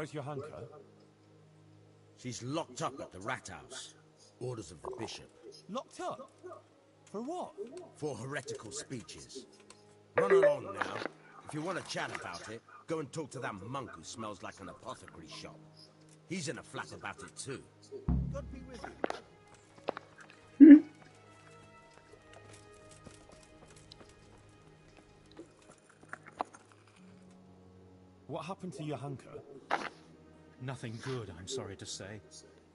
where's Johanka? She's locked up at the rat house. Orders of the bishop. Locked up? For what? For heretical speeches. Run along now. If you want to chat about it, go and talk to that monk who smells like an apothecary shop. He's in a flap about it too. God be with you. What happened to Johanka? Nothing good, I'm sorry to say.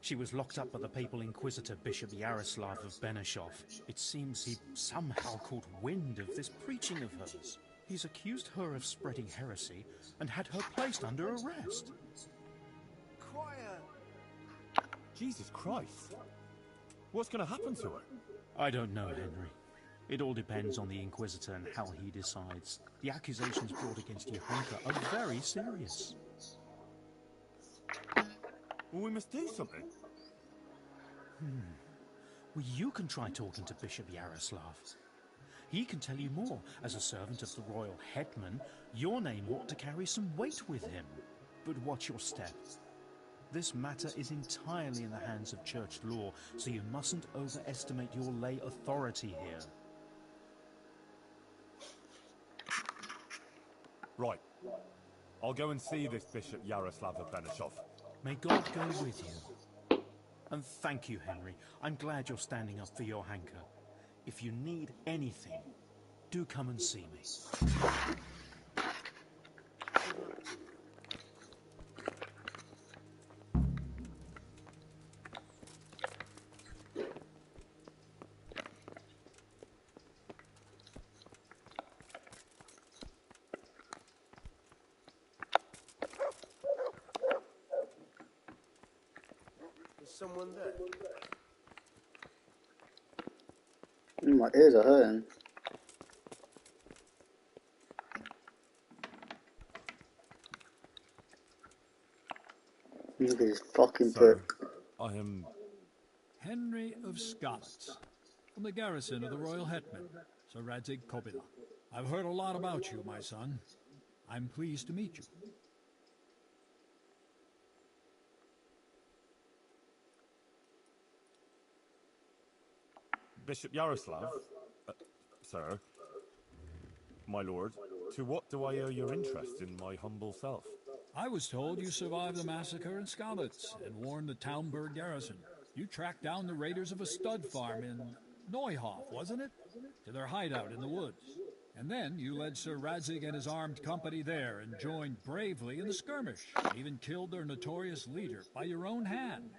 She was locked up by the papal inquisitor Bishop Yaroslav of Benešov. It seems he somehow caught wind of this preaching of hers. He's accused her of spreading heresy and had her placed under arrest. Quiet! Jesus Christ. What's going to happen to her? I don't know, Henry. It all depends on the Inquisitor and how he decides. The accusations brought against Johanka are very serious. Well, we must do something. Well, you can try talking to Bishop Yaroslav. He can tell you more. As a servant of the royal hetman, your name ought to carry some weight with him. But watch your step. This matter is entirely in the hands of church law, so you mustn't overestimate your lay authority here. Right. I'll go and see this Bishop Yaroslav of Benešov. May God go with you. And thank you, Henry. I'm glad you're standing up for Johanka. If you need anything, do come and see me. Someone there? My ears are hurting. Look at this fucking prick. I am... Henry of Scarlet, from the garrison of the royal hetman, Sir Radzig Kobyla. I've heard a lot about you, my son. I'm pleased to meet you. Bishop Yaroslav? Sir? My lord, to what do I owe your interest in my humble self? I was told you survived the massacre in Skalitz and warned the Townburg garrison. You tracked down the raiders of a stud farm in Neuhof, wasn't it? To their hideout in the woods. And then you led Sir Radzig and his armed company there and joined bravely in the skirmish, and even killed their notorious leader by your own hand.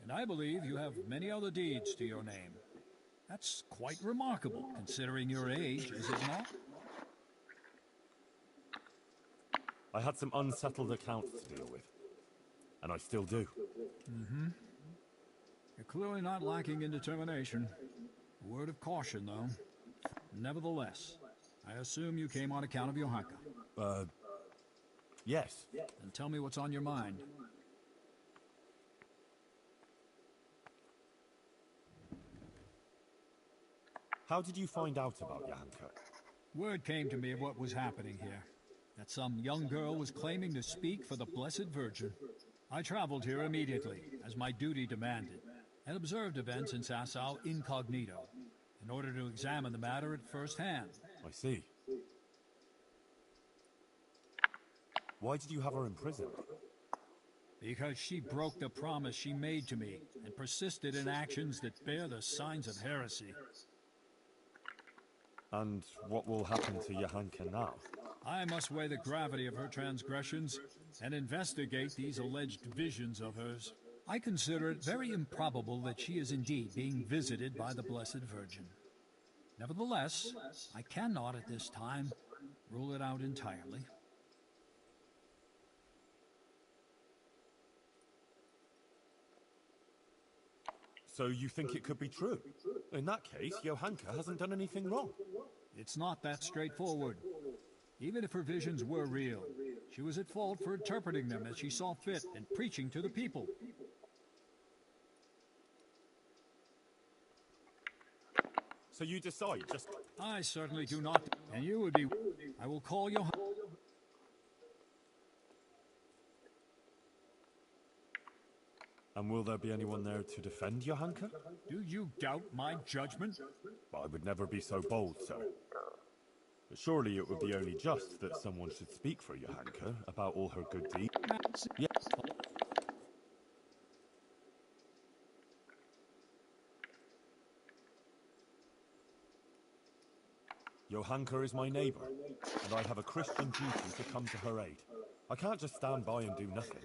And I believe you have many other deeds to your name. That's quite remarkable, considering your age, is it not? I had some unsettled accounts to deal with. And I still do. Mm-hmm. You're clearly not lacking in determination. A word of caution, though. Nevertheless, I assume you came on account of Johanka. Yes. Then tell me what's on your mind. How did you find out about Johanka? Word came to me of what was happening here. That some young girl was claiming to speak for the Blessed Virgin. I traveled here immediately, as my duty demanded, and observed events in Sasau incognito, in order to examine the matter at first hand. I see. Why did you have her imprisoned? Because she broke the promise she made to me, and persisted in actions that bear the signs of heresy. And what will happen to Johanka now? I must weigh the gravity of her transgressions and investigate these alleged visions of hers. I consider it very improbable that she is indeed being visited by the Blessed Virgin. Nevertheless, I cannot at this time rule it out entirely. So you think it could be true? In that case, Johanka hasn't done anything wrong. It's not that straightforward. Even if her visions were real, she was at fault for interpreting them as she saw fit and preaching to the people. So you decide just... I certainly do not, and you would be... I will call Johanka. And will there be anyone there to defend Johanka? Do you doubt my judgment? I would never be so bold, sir. But surely it would be only just that someone should speak for Johanka about all her good deeds. Yes. Johanka is my neighbor, and I have a Christian duty to come to her aid. I can't just stand by and do nothing.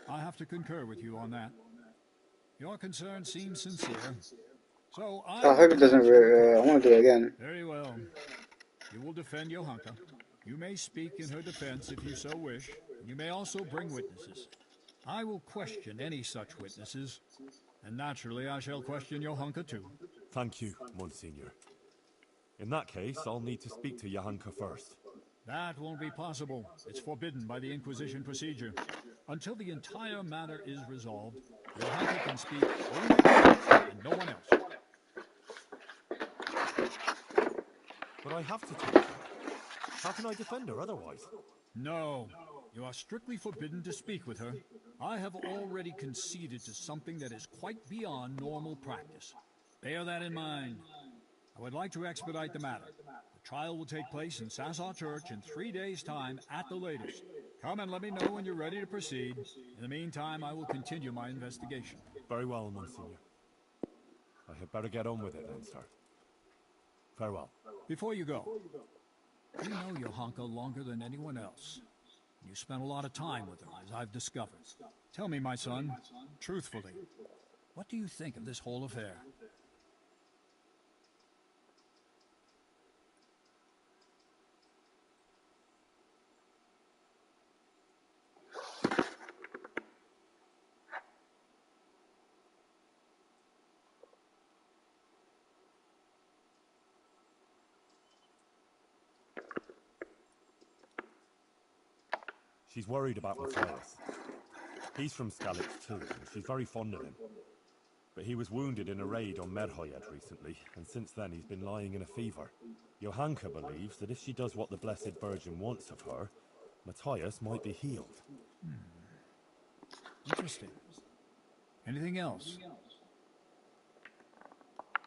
I have to concur with you on that. Your concern seems sincere. So I hope it doesn't. I want to do it again. Very well. You will defend Johanka. You may speak in her defense if you so wish. And you may also bring witnesses. I will question any such witnesses. And naturally, I shall question Johanka too. Thank you, Monsignor. In that case, I'll need to speak to Johanka first. That won't be possible. It's forbidden by the Inquisition procedure. Until the entire matter is resolved, Johanka can speak only and no one else. But I have to talk to her. How can I defend her otherwise? No, you are strictly forbidden to speak with her. I have already conceded to something that is quite beyond normal practice. Bear that in mind. I would like to expedite the matter. The trial will take place in Sassaw Church in 3 days' time at the latest. Come and let me know when you're ready to proceed. In the meantime, I will continue my investigation. Very well, Monsignor. I had better get on with it then, sir. Farewell. Before you go, you know Johanka longer than anyone else. You spent a lot of time with her, as I've discovered. Tell me, my son, truthfully, what do you think of this whole affair? She's worried about Matthias. He's from Skalitz too, and she's very fond of him. But he was wounded in a raid on Merhojed recently, and since then he's been lying in a fever. Johanka believes that if she does what the Blessed Virgin wants of her, Matthias might be healed. Interesting. Anything else?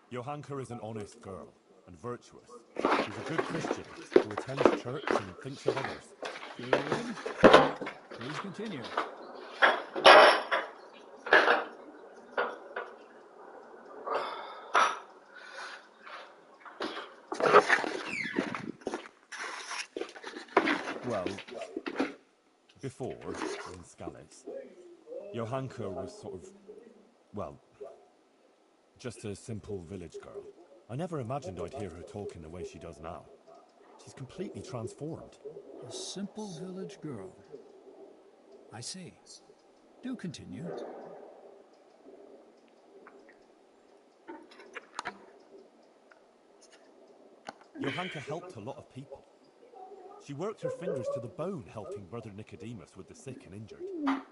Johanka is an honest girl, and virtuous. She's a good Christian, who attends church and thinks of others. Good. Please continue. Well, before, in Skalitz, Johanka was sort of, well, just a simple village girl. I never imagined I'd hear her talking the way she does now. She's completely transformed. A simple village girl. I see. Do continue. Johanka helped a lot of people. She worked her fingers to the bone helping Brother Nicodemus with the sick and injured.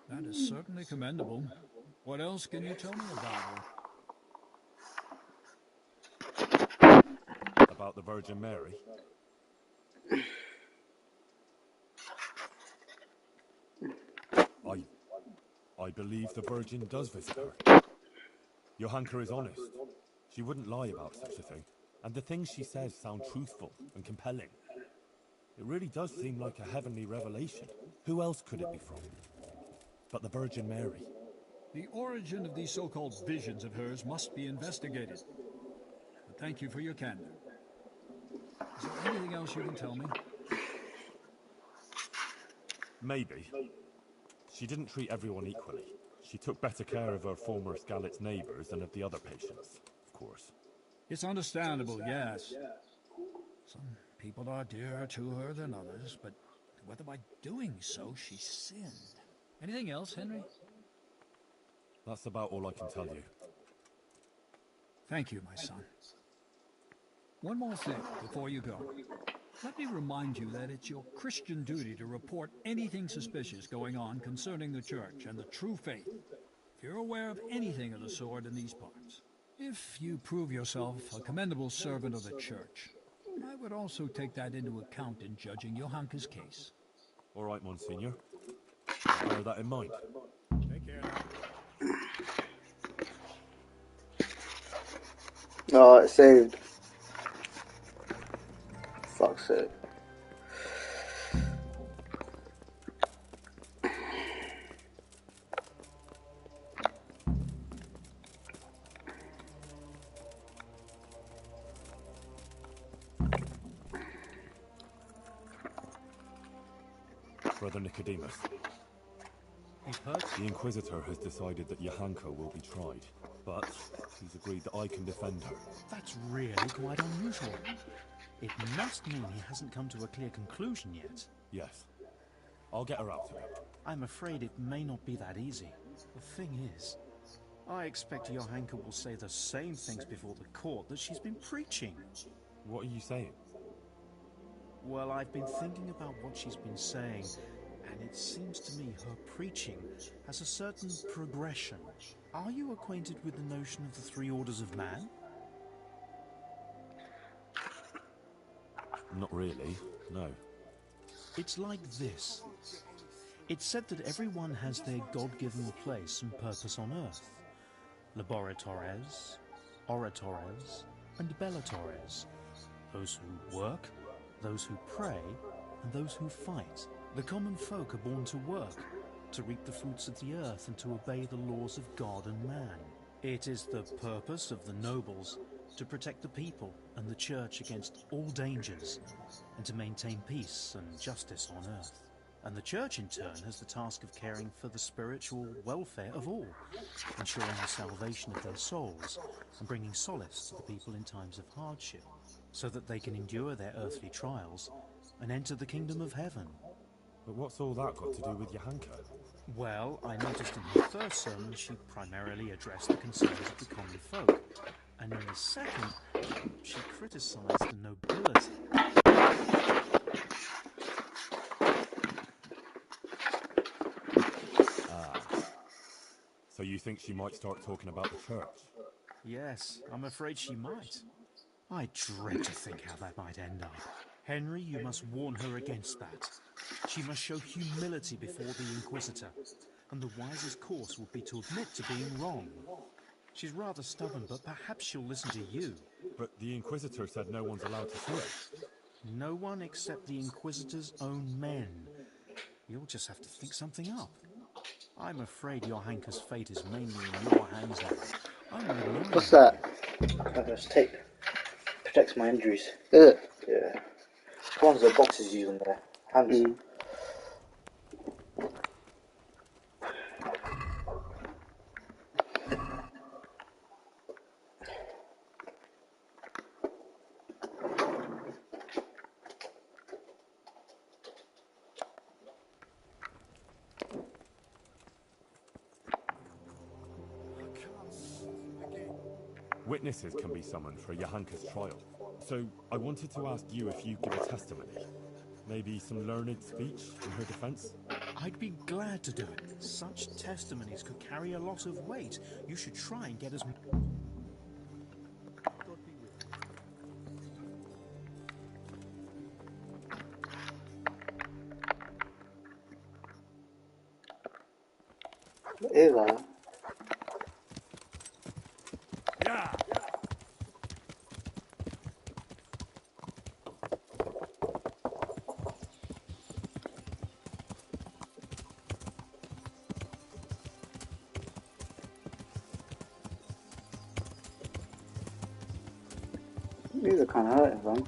That is certainly commendable. What else can you tell me about her? About the Virgin Mary? I believe the Virgin does visit her. Johanka is honest. She wouldn't lie about such a thing. And the things she says sound truthful and compelling. It really does seem like a heavenly revelation. Who else could it be from? But the Virgin Mary. The origin of these so-called visions of hers must be investigated. But thank you for your candor. Is there anything else you can tell me? Maybe. She didn't treat everyone equally. She took better care of her former Skalitz neighbors than of the other patients, of course. It's understandable, yes. Some people are dearer to her than others, but whether by doing so she sinned. Anything else, Henry? That's about all I can tell you. Thank you, my son. One more thing before you go. Let me remind you that it's your Christian duty to report anything suspicious going on concerning the Church and the true faith. If you're aware of anything of the sort in these parts, if you prove yourself a commendable servant of the Church, I would also take that into account in judging Johanka's case. All right, Monsignor. I'll bear that in mind. Take care now. Oh, it saved. Fuck's sake. Brother Nicodemus, You've heard? the Inquisitor has decided that Johanka will be tried, but he's agreed that I can defend her. That's really quite unusual. It must mean he hasn't come to a clear conclusion yet. Yes. I'll get her out to you. I'm afraid it may not be that easy. The thing is, I expect Johanka will say the same things before the court that she's been preaching. What are you saying? Well, I've been thinking about what she's been saying, and it seems to me her preaching has a certain progression. Are you acquainted with the notion of the three orders of man? Not really, no. It's like this. It's said that everyone has their God-given place and purpose on earth. Laboratores, oratores, and bellatores. Those who work, those who pray, and those who fight. The common folk are born to work, to reap the fruits of the earth and to obey the laws of God and man. It is the purpose of the nobles to protect the people and the church against all dangers and to maintain peace and justice on earth. And the church in turn has the task of caring for the spiritual welfare of all, ensuring the salvation of their souls and bringing solace to the people in times of hardship, so that they can endure their earthly trials and enter the kingdom of heaven. But what's all that got to do with Johanka? Well, I noticed in her first sermon she primarily addressed the concerns of the common folk, and in the second, she criticized the nobility. So you think she might start talking about the church? Yes, I'm afraid she might. I dread to think how that might end up. Henry, you must warn her against that. She must show humility before the Inquisitor, and the wisest course would be to admit to being wrong. She's rather stubborn, but perhaps she'll listen to you. But the Inquisitor said no one's allowed to see her. No one except the Inquisitor's own men. You'll just have to think something up. I'm afraid Johanka's fate is mainly in your hands now. What's that? It's tape. Protects my injuries. Is it? Yeah. The ones the boxes use on their hands. Witnesses can be summoned for Johanka's trial. So I wanted to ask you if you give a testimony. Maybe some learned speech in her defense? I'd be glad to do it. Such testimonies could carry a lot of weight. You should try and get as... What is that? These are kind of hurting, fam.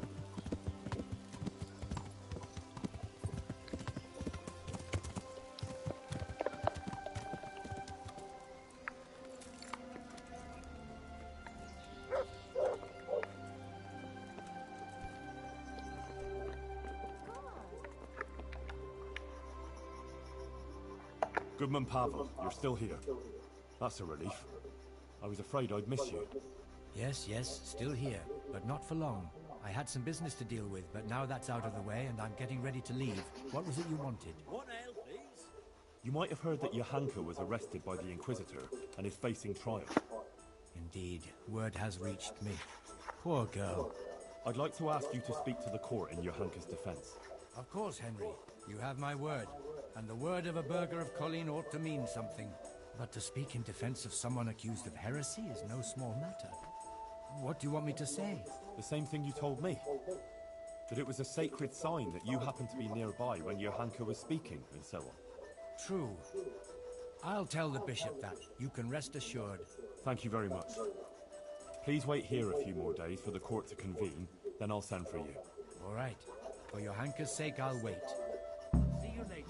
Goodman Pavel, you're still here. That's a relief. I was afraid I'd miss you. Yes, still here, but not for long. I had some business to deal with, but now that's out of the way and I'm getting ready to leave. What was it you wanted? What ale, please? You might have heard that Johanka was arrested by the Inquisitor and is facing trial. Indeed, word has reached me. Poor girl. I'd like to ask you to speak to the court in Johanka's defense. Of course, Henry. You have my word. And the word of a burgher of Colleen ought to mean something. But to speak in defense of someone accused of heresy is no small matter. What do you want me to say? The same thing you told me. That it was a sacred sign that you happened to be nearby when Johanka was speaking, and so on. True. I'll tell the bishop that. You can rest assured. Thank you very much. Please wait here a few more days for the court to convene, then I'll send for you. All right. For Johanka's sake, I'll wait. See you later.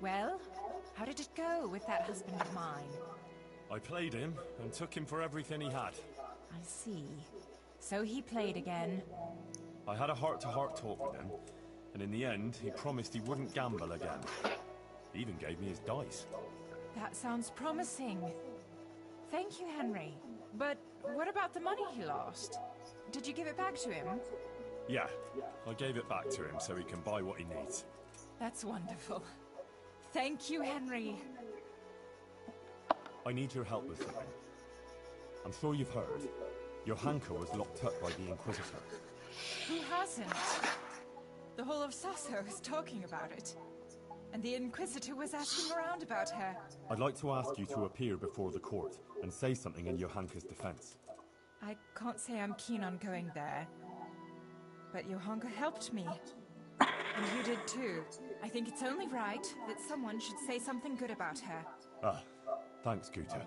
Well, how did it go with that husband of mine? I played him and took him for everything he had. I see. So he played again. I had a heart-to-heart talk with him, and in the end, he promised he wouldn't gamble again. He even gave me his dice. That sounds promising. Thank you, Henry. But what about the money he lost? Did you give it back to him? Yeah, I gave it back to him so he can buy what he needs. That's wonderful. Thank you, Henry. I need your help with something. I'm sure you've heard. Johanka was locked up by the Inquisitor. Who hasn't? The whole of Sasso is talking about it. And the Inquisitor was asking around about her. I'd like to ask you to appear before the court and say something in Johanka's defense. I can't say I'm keen on going there. But Johanka helped me. And you did too. I think it's only right that someone should say something good about her. Ah, thanks, Guta.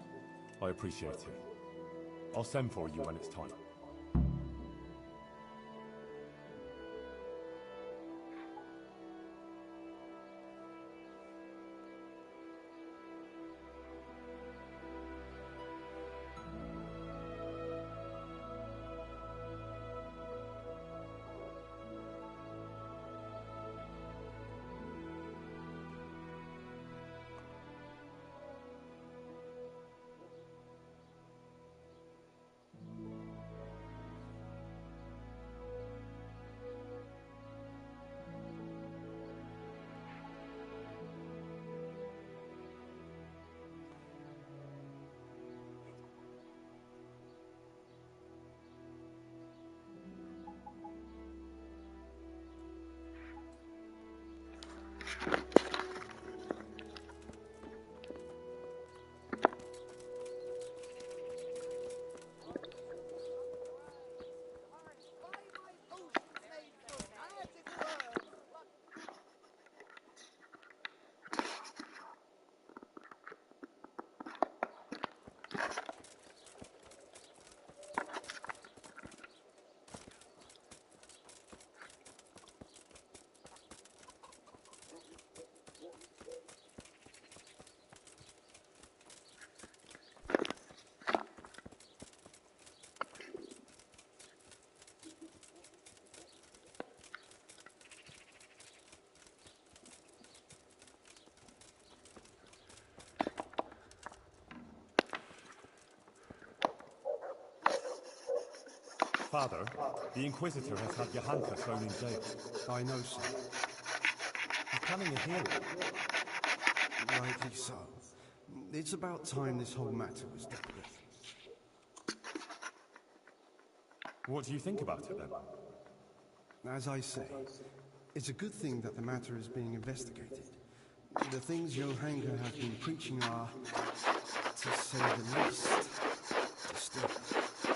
I appreciate it. I'll send for you when it's time. Father, the Inquisitor has had Johanka thrown in jail. I know, sir. He's planning a hearing. Rightly so. It's about time this whole matter was dealt with. What do you think about it, then? As I say, it's a good thing that the matter is being investigated. The things Johanka has been preaching are, to say the least, disturbing.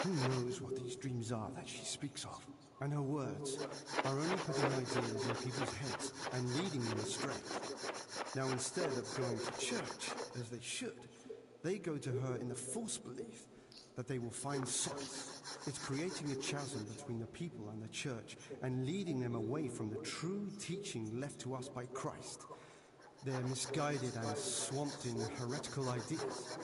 Who knows what these dreams are that she speaks of? And her words are only putting ideas in people's heads and leading them astray. Now, instead of going to church, as they should, they go to her in the false belief that they will find solace. It's creating a chasm between the people and the church and leading them away from the true teaching left to us by Christ. They're misguided and swamped in heretical ideas.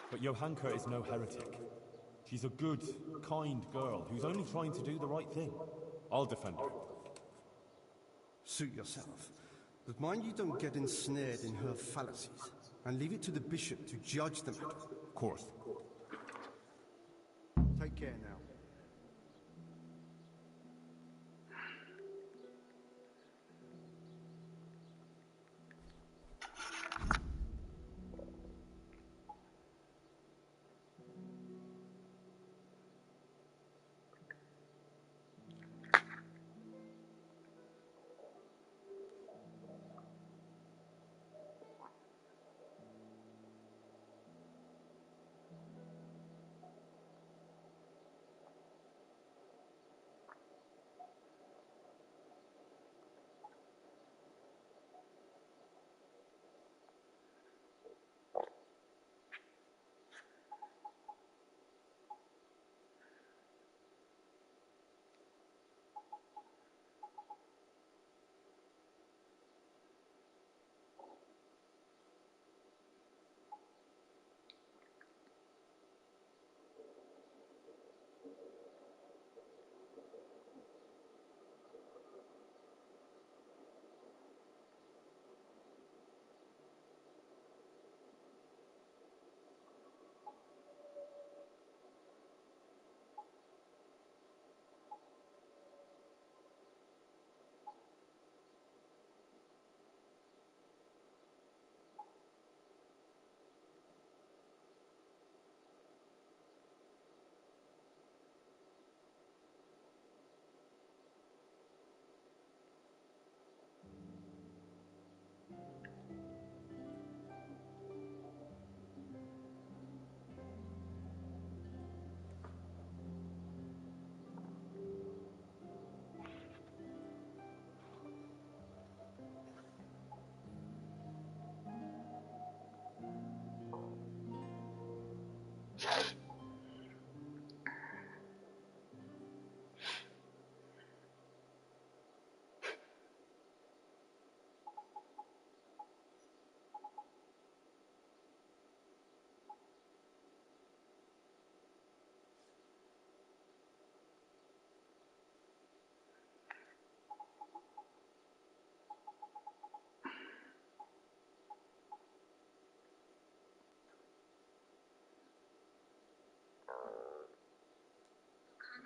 But Johanka is no heretic. She's a good, kind girl who's only trying to do the right thing. I'll defend her. Suit yourself. But mind you don't get ensnared in her fallacies, and leave it to the bishop to judge the matter. Of course. Take care now.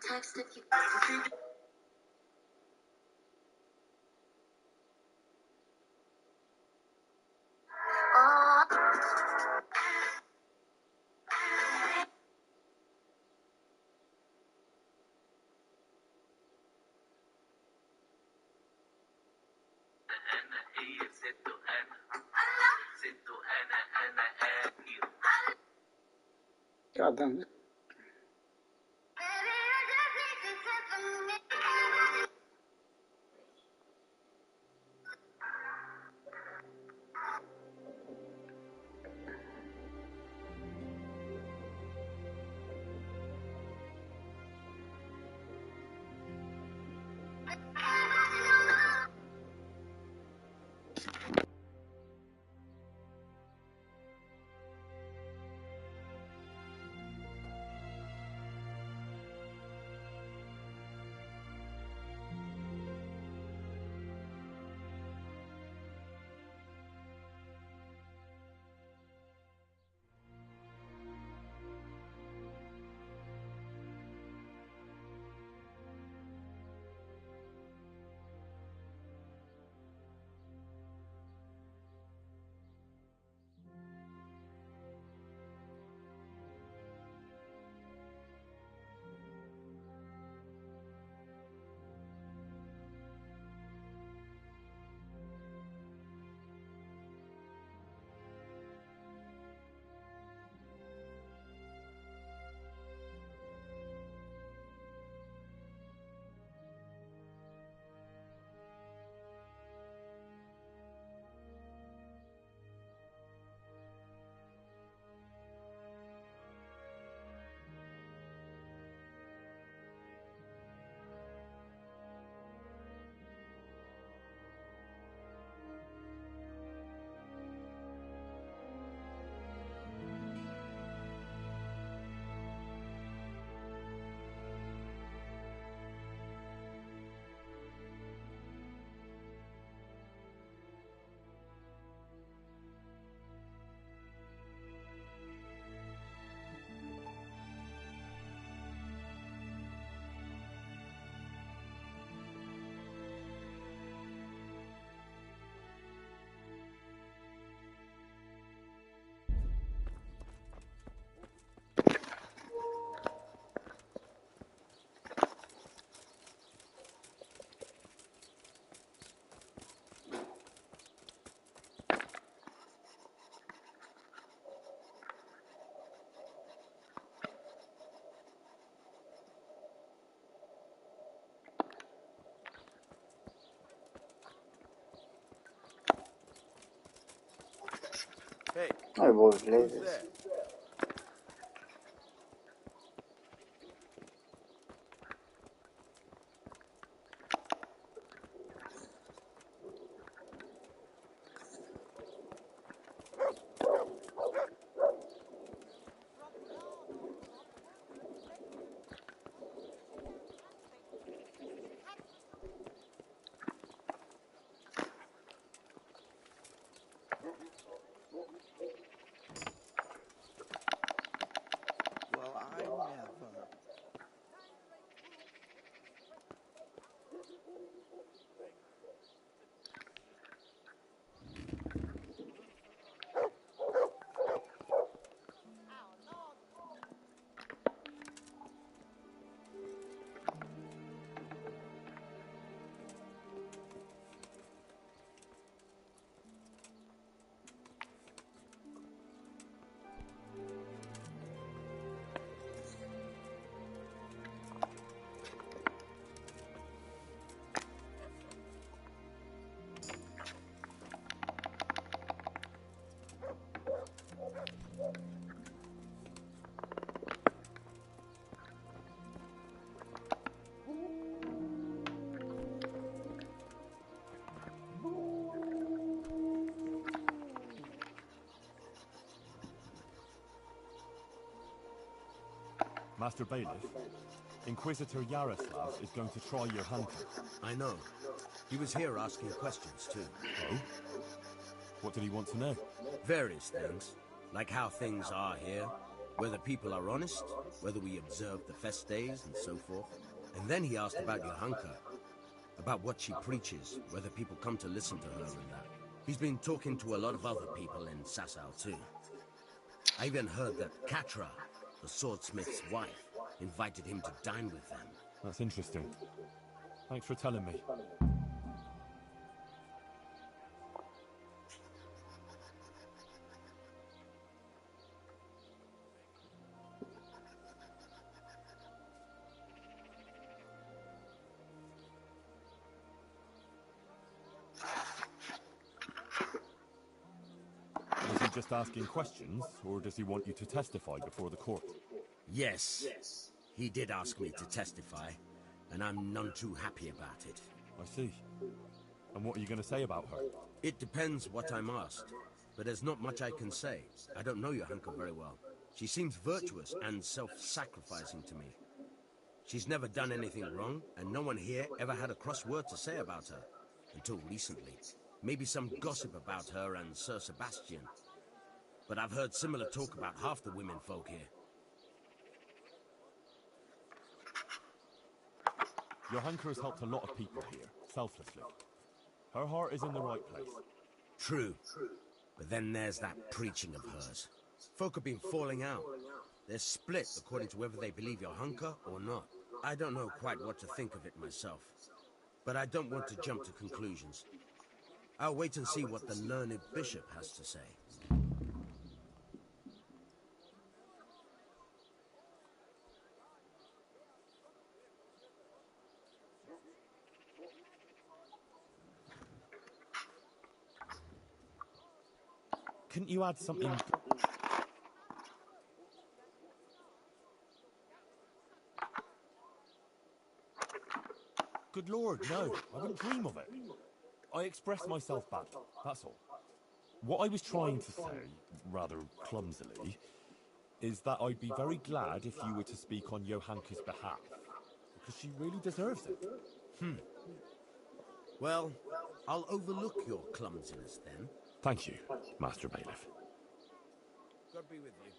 Context if you God damn. Hey, I will who's play this. there? Well, I never. Master Bailiff, Inquisitor Yaroslav is going to try Johanka. I know. He was here asking questions, too. Oh? What did he want to know? Various things. Like how things are here, whether people are honest, whether we observe the fest days, and so forth. And then he asked about Johanka, about what she preaches, whether people come to listen to her and that. He's been talking to a lot of other people in Sasau, too. I even heard that Katra, the swordsmith's wife, invited him to dine with them. That's interesting. Thanks for telling me. Was he just asking questions, or does he want you to testify before the court? Yes. He did ask me to testify, and I'm none too happy about it. I see. And what are you going to say about her? It depends what I'm asked, but there's not much I can say. I don't know Johanka very well. She seems virtuous and self-sacrificing to me. She's never done anything wrong, and no one here ever had a cross word to say about her. Until recently. Maybe some gossip about her and Sir Sebastian. But I've heard similar talk about half the women folk here. Johanka has helped a lot of people here, selflessly. Her heart is in the right place. True. But then there's that preaching of hers. Folk have been falling out. They're split according to whether they believe Johanka or not. I don't know quite what to think of it myself. But I don't want to jump to conclusions. I'll wait and see what the learned bishop has to say. Couldn't you add something... Good Lord, no. I wouldn't dream of it. I expressed myself badly, that's all. What I was trying to say, rather clumsily, is that I'd be very glad if you were to speak on Johanka's behalf. Because she really deserves it. Well, I'll overlook your clumsiness then. Thank you, Master Bailiff. God be with you.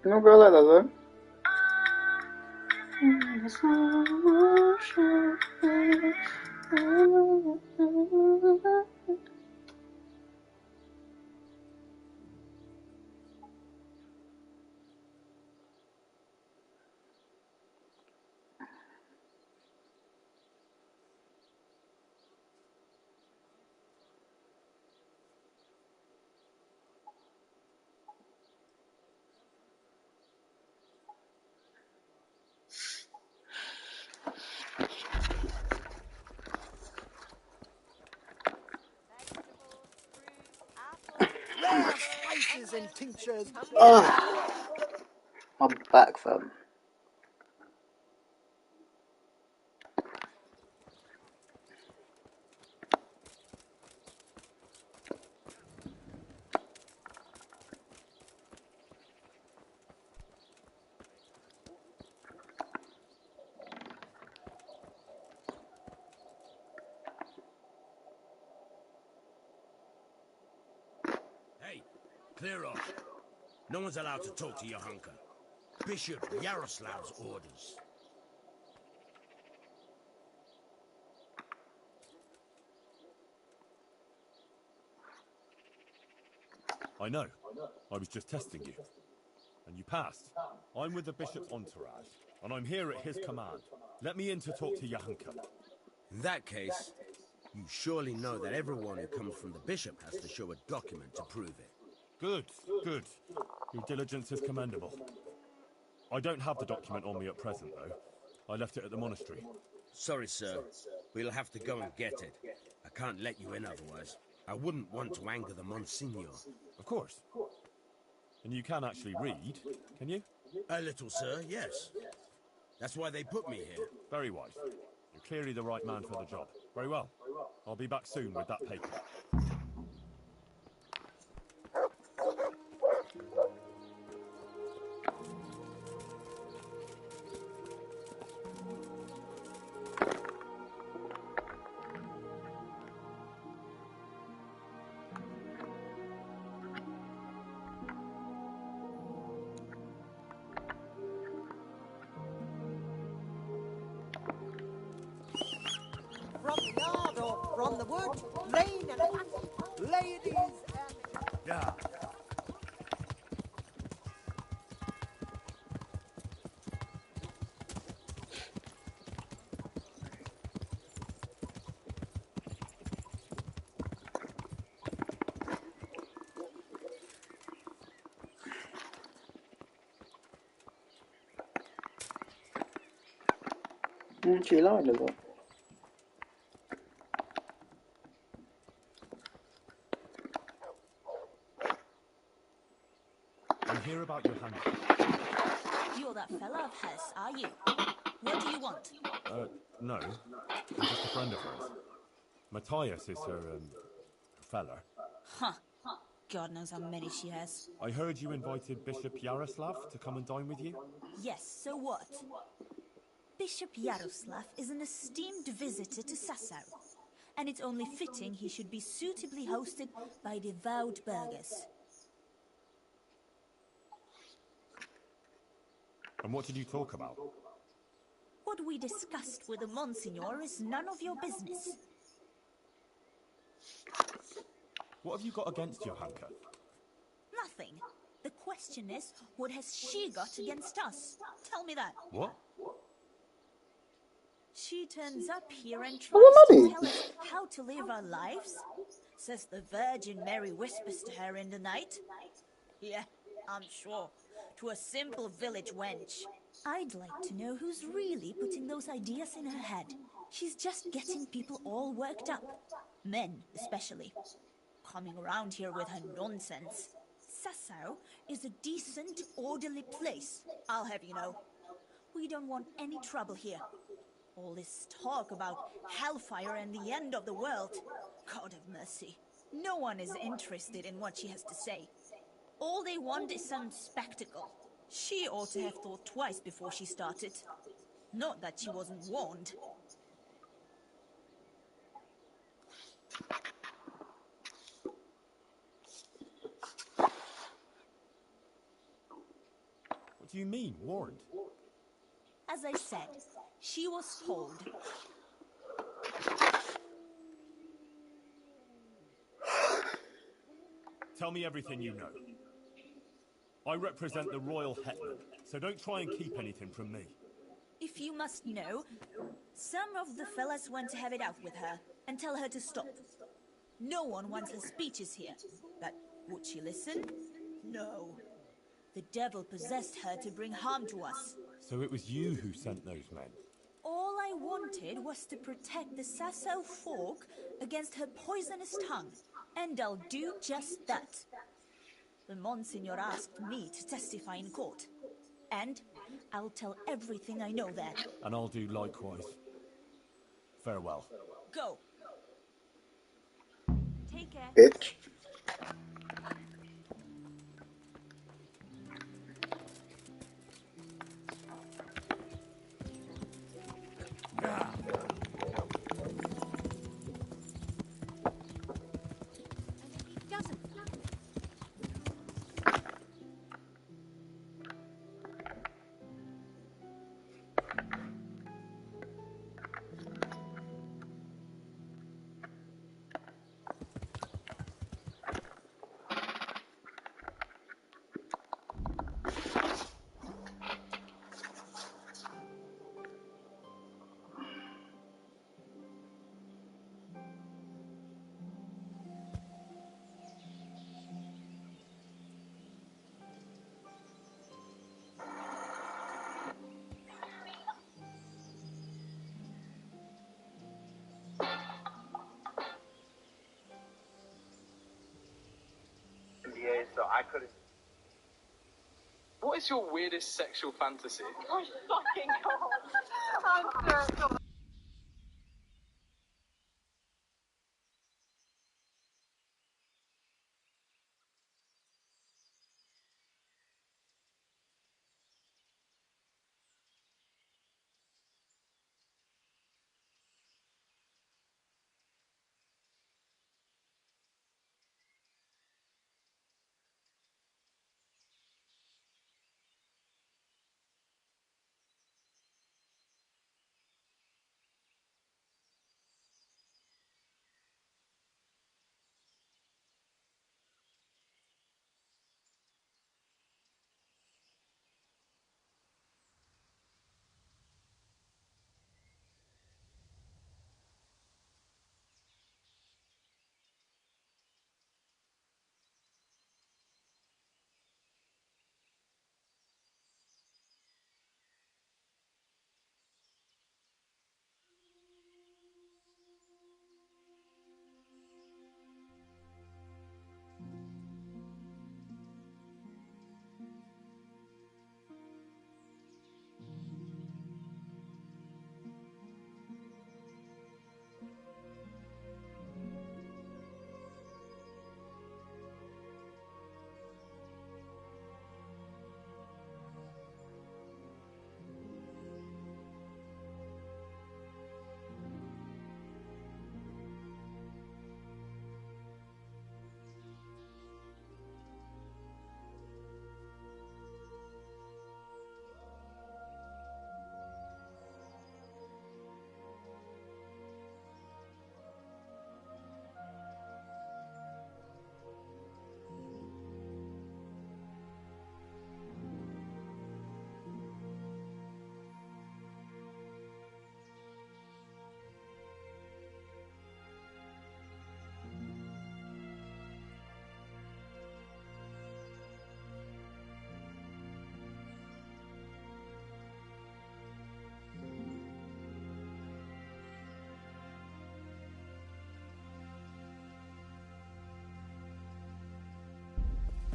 No go like that though. Rare spices and tinctures. My back, fam. Hey, clear off. No one's allowed to talk to Johanka. Bishop Yaroslav's orders. I know. I was just testing you. And you passed. I'm with the bishop's entourage, and I'm here at his command. Let me in to talk to Johanka. In that case, you surely know that everyone who comes from the bishop has to show a document to prove it. Good, good. Your diligence is commendable. I don't have the document on me at present, though. I left it at the monastery. Sorry, sir. We'll have to go and get it. I can't let you in otherwise. I wouldn't want to anger the Monsignor. Of course. And you can actually read, can you? A little, sir, yes. That's why they put me here. Very wise. You're clearly the right man for the job. Very well. I'll be back soon with that paper. From the yard or from the wood, lane and passage, ladies and... Yeah. She lied as well. I'm here about Johanka. You're that fella of hers, are you? What do you want? No. I'm just a friend of hers. Matthias is her fella. Huh. God knows how many she has. I heard you invited Bishop Yaroslav to come and dine with you? Yes, so what? Bishop Yaroslav is an esteemed visitor to Sassau, and it's only fitting he should be suitably hosted by devout burghers. And what did you talk about? What we discussed with the Monsignor is none of your business. What have you got against Johanka? Nothing. The question is, what has she got against us? Tell me that. What? She turns up here and Oh, tries to money. tell us how to live our lives. Says the Virgin Mary whispers to her in the night. Yeah, I'm sure. To a simple village wench. I'd like to know who's really putting those ideas in her head. She's just getting people all worked up. Men, especially. Coming around here with her nonsense. Sassau is a decent, orderly place, I'll have you know. We don't want any trouble here. All this talk about hellfire and the end of the world. God have mercy. No one is interested in what she has to say. All they want is some spectacle. She ought to have thought twice before she started. Not that she wasn't warned. What do you mean, warned? As I said, she was told. Tell me everything you know. I represent the royal hetman, so don't try and keep anything from me. If you must know, some of the fellas want to have it out with her and tell her to stop. No one wants her speeches here, but would she listen? No. The devil possessed her to bring harm to us. So it was you who sent those men? All I wanted was to protect the Sasso folk against her poisonous tongue, and I'll do just that. The Monsignor asked me to testify in court, and I'll tell everything I know there. And I'll do likewise. Farewell. Go. Take care. Bitch. So I couldn't. What is your weirdest sexual fantasy? Oh fucking god! I'm so sorry.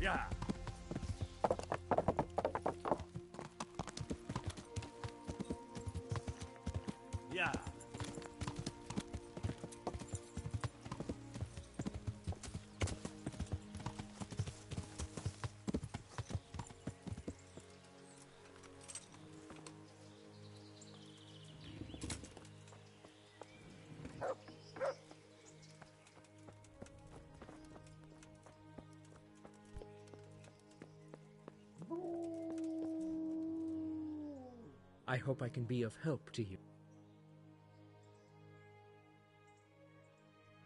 Yeah. Yeah. I hope I can be of help to you.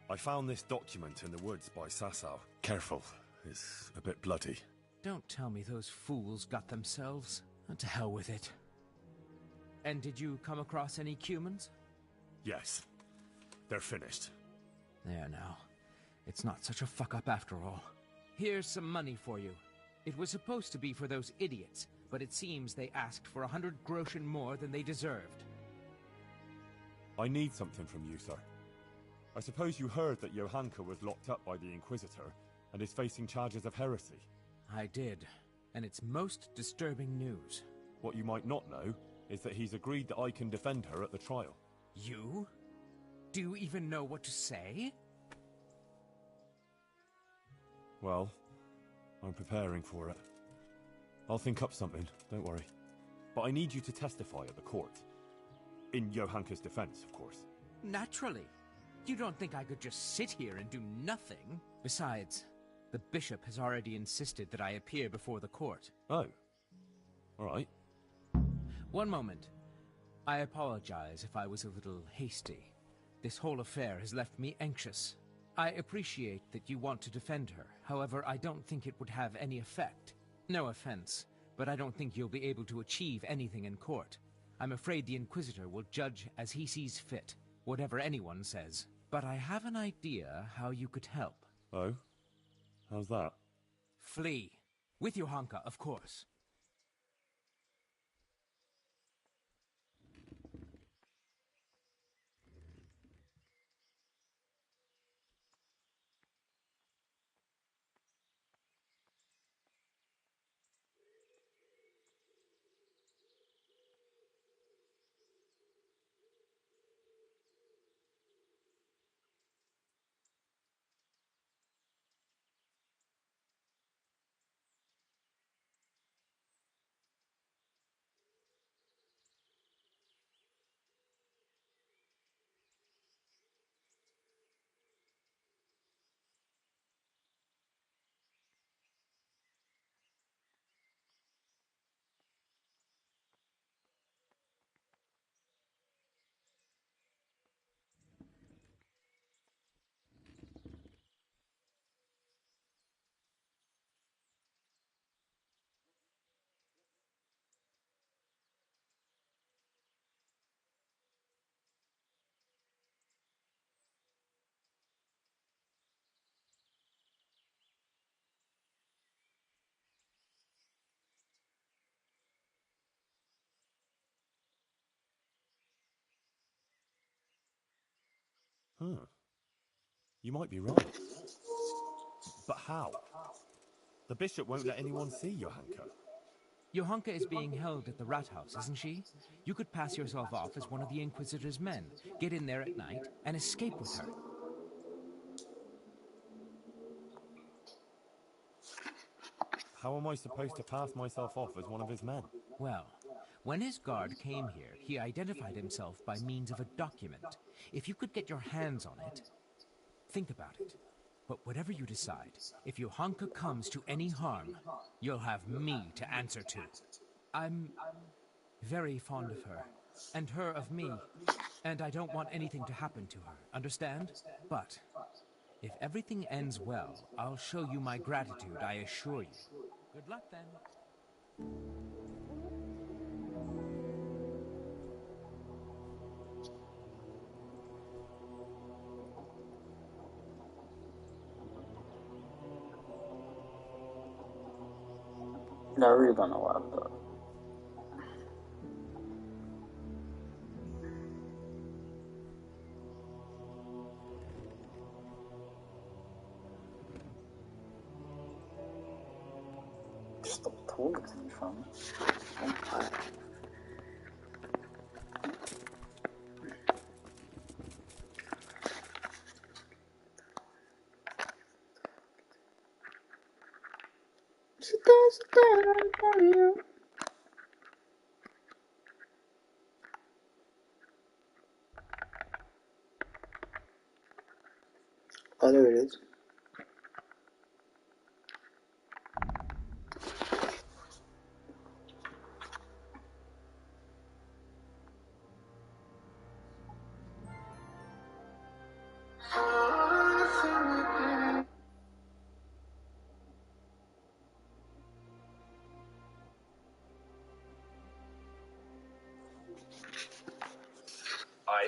I found this document in the woods by Sasau. Careful, it's a bit bloody. Don't tell me those fools got themselves. To hell with it. And did you come across any Cumans? Yes. They're finished. There now. It's not such a fuck-up after all. Here's some money for you. It was supposed to be for those idiots, but it seems they asked for 100 groschen more than they deserved. I need something from you, sir. I suppose you heard that Johanka was locked up by the Inquisitor and is facing charges of heresy. I did, and it's most disturbing news. What you might not know is that he's agreed that I can defend her at the trial. You? Do you even know what to say? Well, I'm preparing for it. I'll think up something, don't worry. But I need you to testify at the court. In Johanka's defense, of course. Naturally. You don't think I could just sit here and do nothing? Besides, the bishop has already insisted that I appear before the court. Oh. All right. One moment. I apologize if I was a little hasty. This whole affair has left me anxious. I appreciate that you want to defend her. However, I don't think it would have any effect. No offense, but I don't think you'll be able to achieve anything in court. I'm afraid the Inquisitor will judge as he sees fit, whatever anyone says. But I have an idea how you could help. Oh? How's that? Flee. With Johanka, of course. Huh. You might be right. But how? The bishop won't let anyone see Johanka. Johanka is being held at the rat house, isn't she? You could pass yourself off as one of the Inquisitor's men, get in there at night, and escape with her. How am I supposed to pass myself off as one of his men? Well, when his guard came here, he identified himself by means of a document. If you could get your hands on it, think about it. But whatever you decide, if Johanka comes to any harm, you'll have me to answer to. I'm very fond of her, and her of me, and I don't want anything to happen to her, understand? But if everything ends well, I'll show you my gratitude, I assure you. Good luck then. I really don't know what I've got. Stop talking to me, fam. I'm tired. Sit down, I'm telling you. Oh, there it is.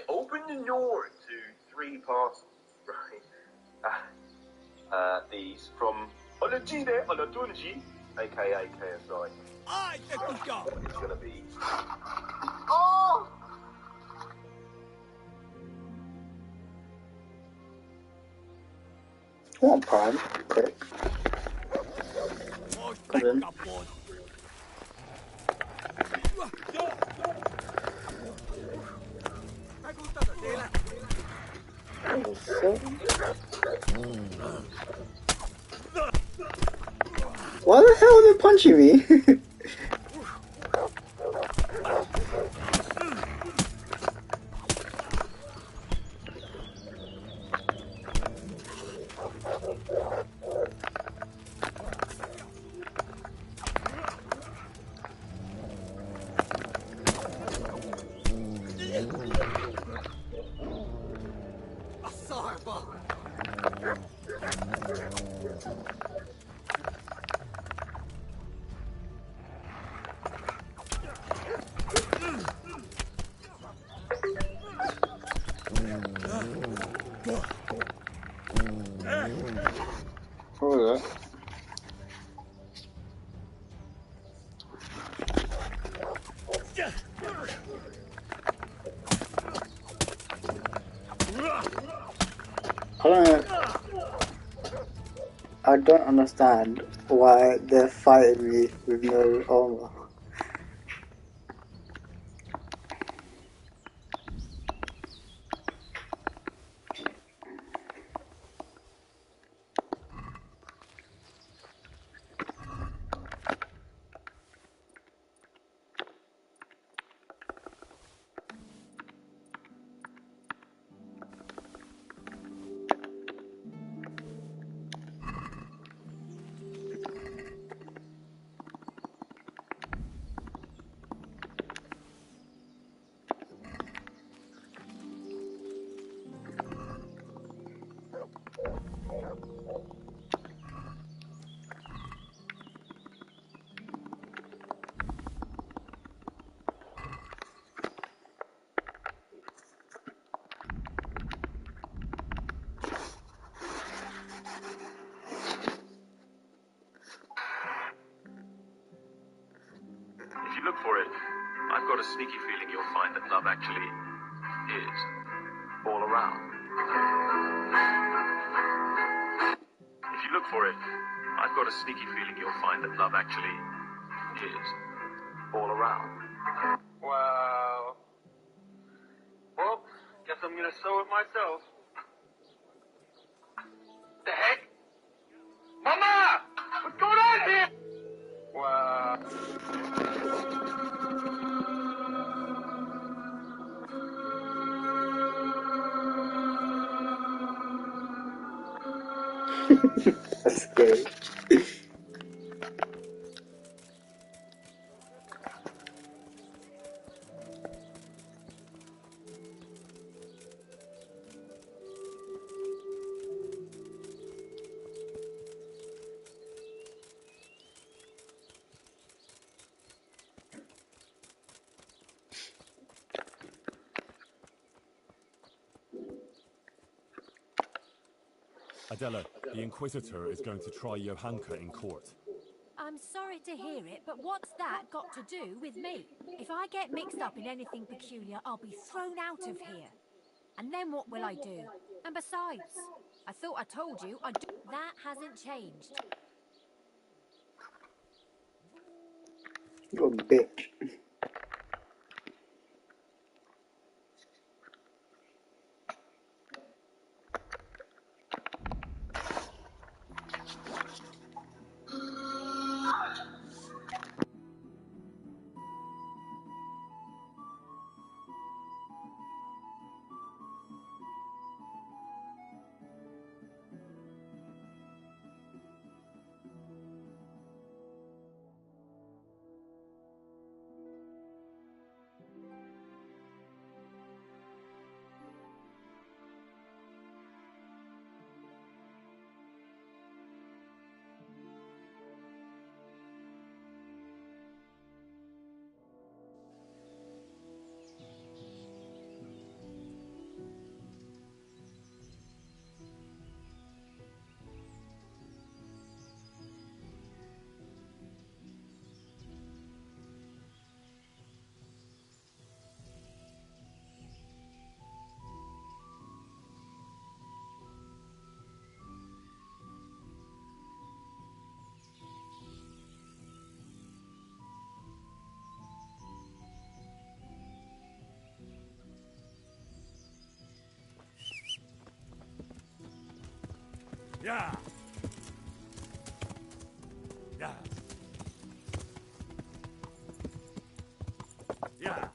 open the door to 3 parcels, right? These from Olajide Olatunji, aka KSI. It's gonna be. Oh! Come on, Prime. Quick. Come in. Why the hell are they punching me? Alright. I don't understand why they're fighting me with no armor. If you look for it, I've got a sneaky feeling you'll find that love actually is all around. If you look for it, I've got a sneaky feeling you'll find that love actually is all around. Wow. Well, guess I'm gonna sew it myself. The heck? Mama! What's going on here? Wow. That's scary. Adela, the Inquisitor is going to try Johanka in court. I'm sorry to hear it, but what's that got to do with me? If I get mixed up in anything peculiar, I'll be thrown out of here. And then what will I do? And besides, I thought I told you I'd do... That hasn't changed. You're a bitch. Yeah. Yeah. Yeah.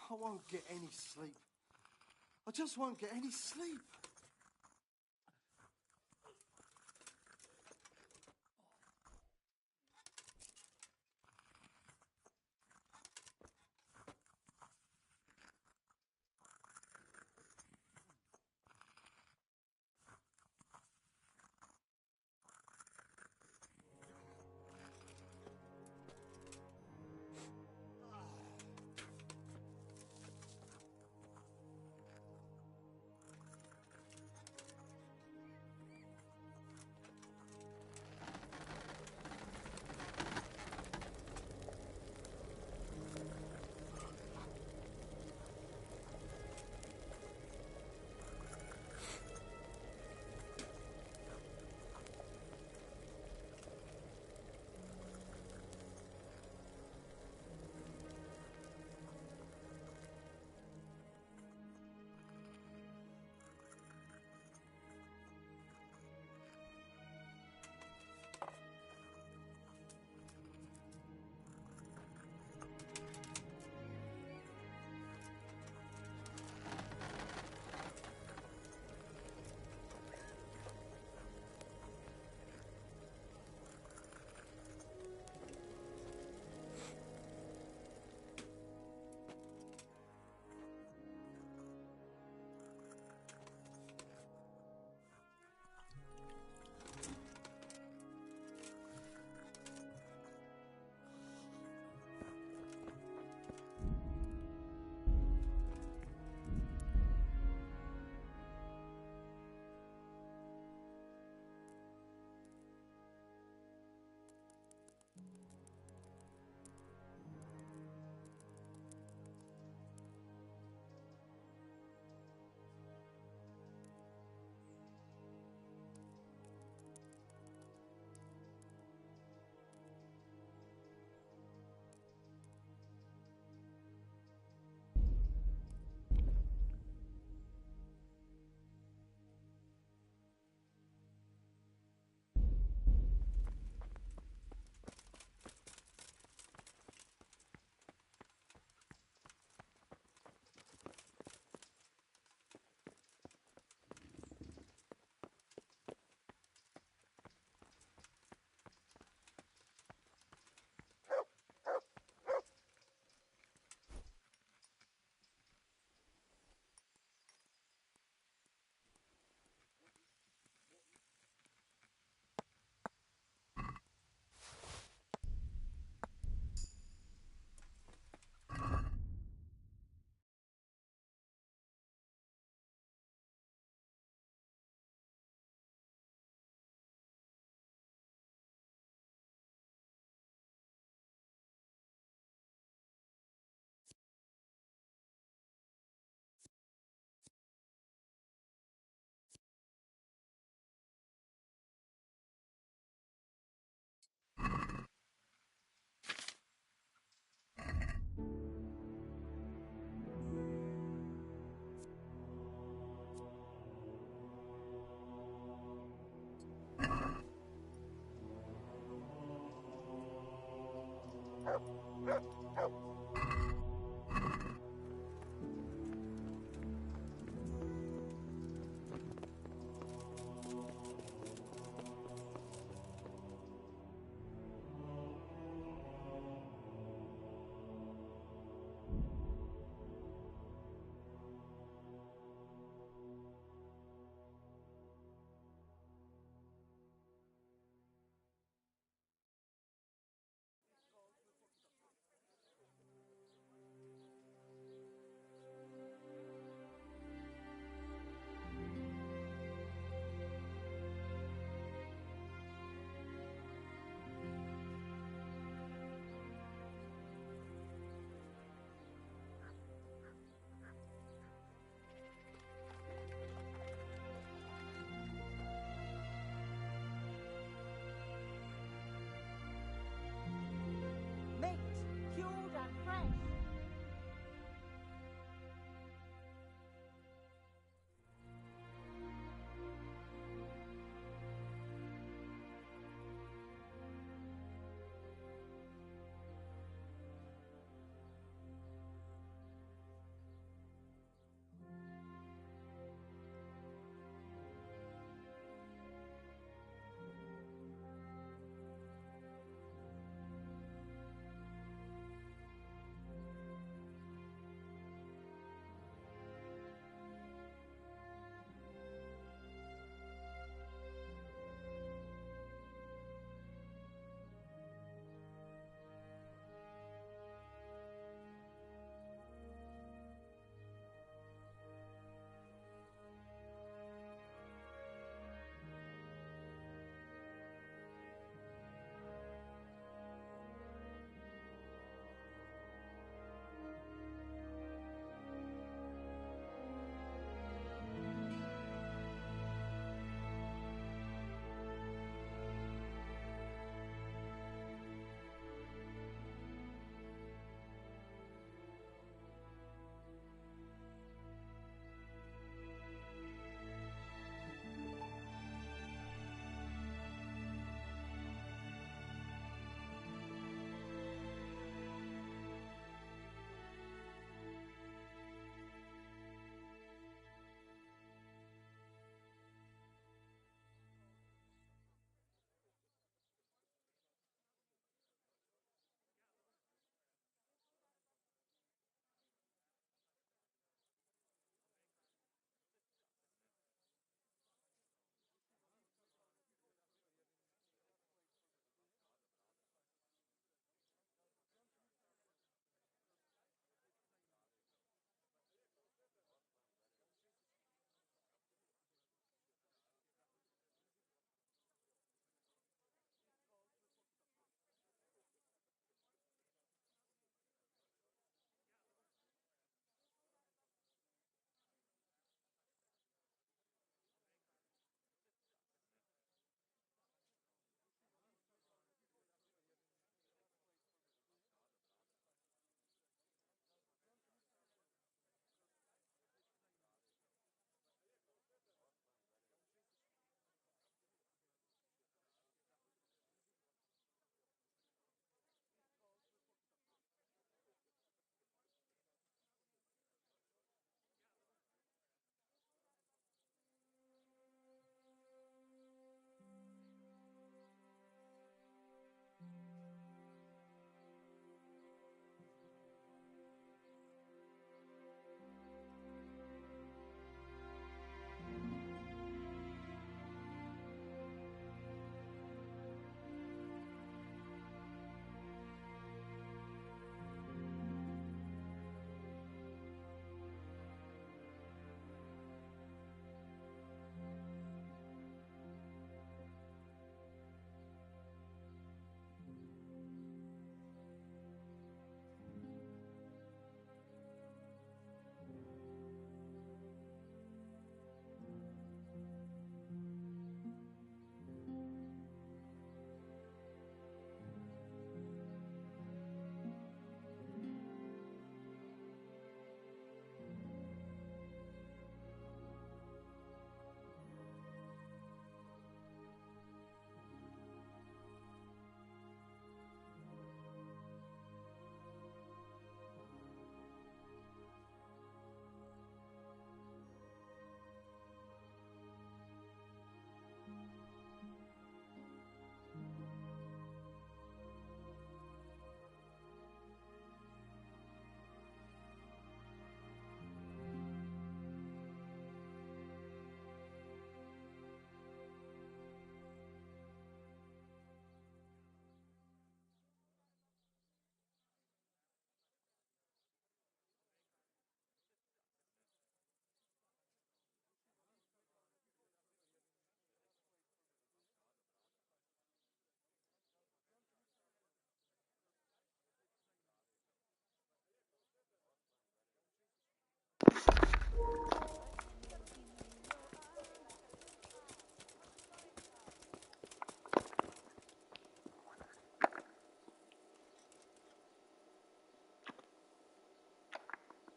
I won't get any sleep. I just won't get any sleep.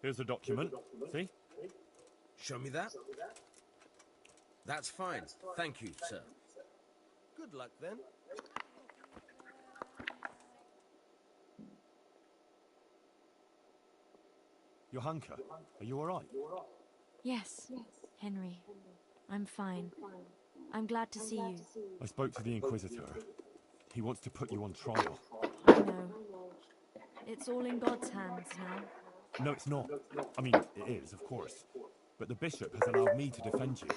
Here's a document. See? Show me that. That's fine. Thank you, sir. Good luck, then. Johanka, are you alright? Yes, Henry. I'm fine. I'm glad to see you. I spoke to the Inquisitor. He wants to put you on trial. I know. It's all in God's hands now. No, it's not. I mean, it is, of course. But the Bishop has allowed me to defend you.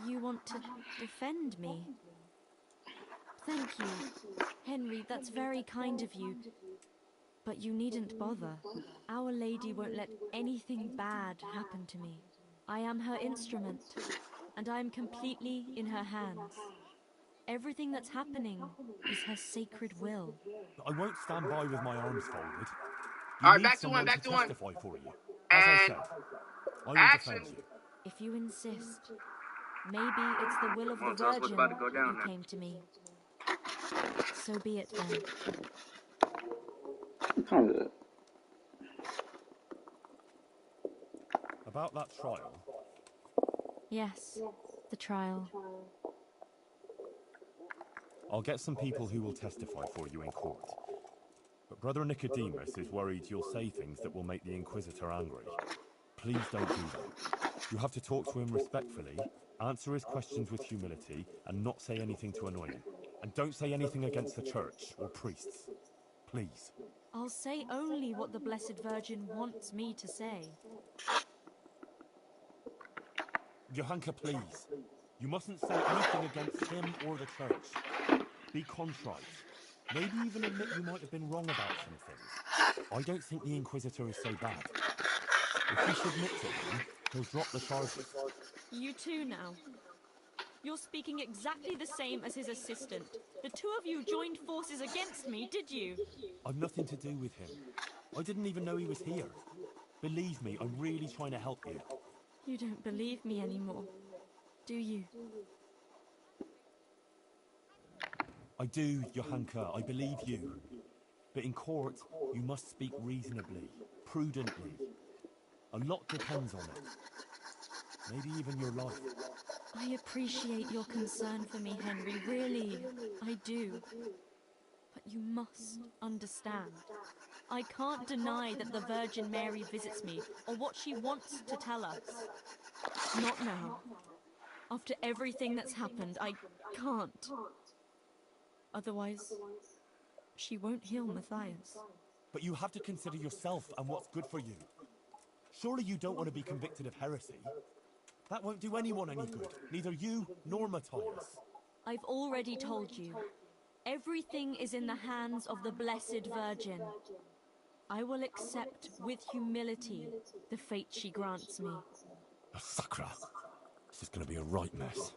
You want to defend me? Thank you. Henry, that's very kind of you. But you needn't bother. Our Lady won't let anything bad happen to me. I am her instrument, and I am completely in her hands. Everything that's happening is her sacred will. I won't stand by with my arms folded. All right, back to one, back to one. Testify for you. As I said, I will defend you. If you insist, maybe it's the will of the Virgin you came to me. So be it then. About that trial. Yes, the trial. I'll get some people who will testify for you in court. But Brother Nicodemus is worried you'll say things that will make the Inquisitor angry. Please don't do that. You have to talk to him respectfully, answer his questions with humility, and not say anything to annoy him. And don't say anything against the church or priests. Please. I'll say only what the Blessed Virgin wants me to say. Johanka, please. You mustn't say anything against him or the church. Be contrite. Maybe even admit you might have been wrong about some things. I don't think the Inquisitor is so bad. If you submit to him, he'll drop the charges. You too now. You're speaking exactly the same as his assistant. The two of you joined forces against me, did you? I've nothing to do with him. I didn't even know he was here. Believe me, I'm really trying to help you. You don't believe me anymore, do you? I do, Johanka, I believe you. But in court, you must speak reasonably, prudently. A lot depends on it. Maybe even your life. I appreciate your concern for me, Henry, really, I do. But you must understand. I can't deny that the Virgin Mary visits me, or what she wants to tell us. Not now. After everything that's happened, I can't. Otherwise, she won't heal Matthias. But you have to consider yourself and what's good for you. Surely you don't want to be convicted of heresy. That won't do anyone any good, neither you nor Matthias. I've already told you. Everything is in the hands of the Blessed Virgin. I will accept with humility the fate she grants me. Sacra. This is going to be a right mess.